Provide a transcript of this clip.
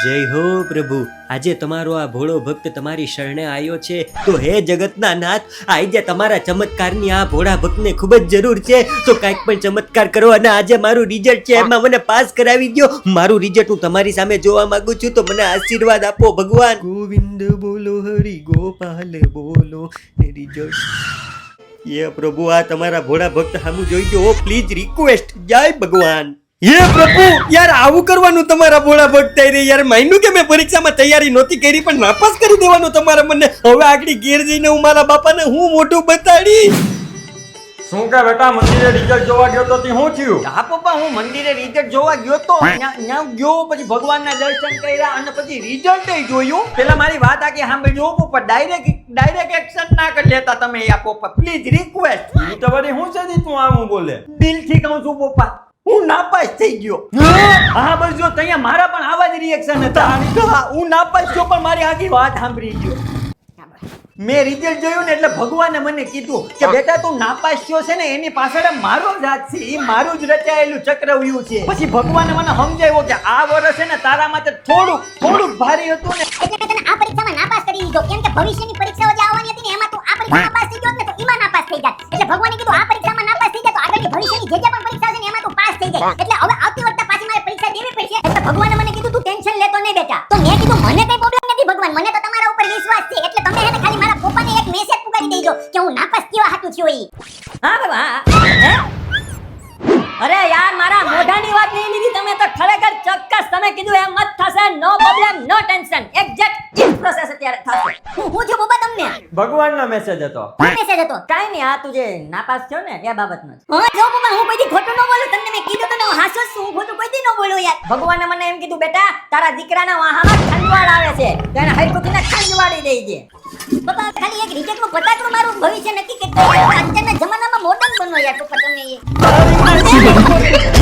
જય હો પ્રભુ, આજે તમારો આ ભોળો ભક્ત તમારી શરણે આવ્યો છે, તો હે જગતના નાથ, આજે તમારા ચમત્કારની આ ભોળા ભક્તને ખૂબ જ જરૂર છે, તો કાંઈક પણ ચમત્કાર કરો અને આજે મારું રિઝલ્ટ છે એમાં મને પાસ કરાવી દો. મારું રિઝલ્ટ હું તમારી સામે જોવા માંગુ છું, તો મને આશીર્વાદ આપો ભગવાન. ગોવિંદ બોલો, હરિ ગોપાલ બોલો, રિઝલ્ટ ये प्रभु आ તમારા ભોળા ભક્ત સામું જોઈ જો પ્લીઝ રિક્વેસ્ટ. જય ભગવાન. હે પ્રભુ, યાર આવું કરવાનું તમારા ભોળા ભક્ત રે યાર. માન્યું કે મેં પરીક્ષામાં તૈયારી નહોતી કરી પણ નાપાસ કરી દેવાનું તમારે મને. હવે આગળ ઘેર જઈને હું મારા બાપાને હું મોઢું બતાડી. શું કે બેટા મંદિરે રિઝલ્ટ જોવા ગયો તો શું થયું? હા પપ્પા, હું મંદિરે રિઝલ્ટ જોવા ગયો તો ત્યાં ગયો, પછી ભગવાનના દર્શન કર્યા અને પછી રિઝલ્ટ જોયું. પેલા મારી વાત આખી સાંભળજો પપ્પા, ડાયરેક્ટ એક્શન ના કરી લેતા તમે યા પપ્પા, પ્લીઝ રિક્વેસ્ટ. ઈ તો વળી શું છે તું આમ બોલે? દિલથી કહું છું પપ્પા, હું નાપાસ થઈ ગયો. હા બસ જો ત્યાં મારા પણ આવા જ રિએક્શન હતા. હા, હું નાપાસ થયો પણ મારી આખી વાત સાંભળી ગયો. મેં રિઝલ્ટ જોયું ને એટલે ભગવાને મને કીધું કે બેટા તું નાપાસ થયો છે ને એની પાછળ મારો જ હાથ છે, એ મારું જ રચાયેલું ચક્રવ્યૂહ છે. પછી ભગવાને મને સમજાવ્યો કે આ વર્ષ છે ને તારા માટે થોડુંક ભારી હતું ને એટલે મેં તને આ પરીક્ષામાં નાપાસ કરી દીધો, કેમ કે ભવિષ્યની પરીક્ષાઓ જે આવવાની હતી ને એમાં તું આ પરીક્ષામાં પાસ થઈ ગયો ને તો એમાં નાપાસ થઈ જાય. એટલે ભગવાને કીધું આ પરીક્ષામાં નાપાસ થઈ જાય તો આગળની ભવિષ્યની જે પણ પરીક્ષા છે ને એમાં તું પાસ થઈ જાય. એટલે હવે આવતી વખતે પાછી મારે પરીક્ષા દેવી પડશે. એટલે ભગવાને મને કીધું તું ટેન્શન લેતો નહીં બેટા. તો મેં કીધું મને કઈ પ્રોબ્લેમ નથી ભગવાન, મને તો તમારા ઉપર વિશ્વાસ છે. એટલે તમે એને ખાલી મારા પપ્પાને એક મેસેજ પુગાડી દેજો કે હું નાપાસ કેવા હાટું થયો ઈ. હા બાબા, હે? અરે યાર, મારા મોઢાની વાત નહીં લીધી તમે તો. ખરેખર ચોક્કસ તમે કીધું એમ જ થશે. No problem, no tension. Exact in process અત્યારે થશે. હું થયું પપ્પા તમને? ભગવાનનો મેસેજ હતો. શું મેસેજ હતો? કાઈ નહીં, આ તું જે નાપાસ થયો ને એ બાબતનો જ. હા જો પપ્પા, હું કોઈ દી ખોટું ન બોલું. તમને મેં કીધું તો હું હાસો જ છું, હું ખોટું કોઈ દી ન બોલું યાર. ભગવાને મને એમ કીધું બેટા તારા દીકરાના વાહામાં ખંજવાળ આવે છે, તો એને હરખુંથીને ખંજવાળી દેજે. પપ્પા ખાલી એક રિજેક્ટનું ફટાકડું મારું ભવિષ્ય નક્કી કરતો. અત્યારના જમાનામાં મોડર્ન બનો યાર પપ્પા તમે.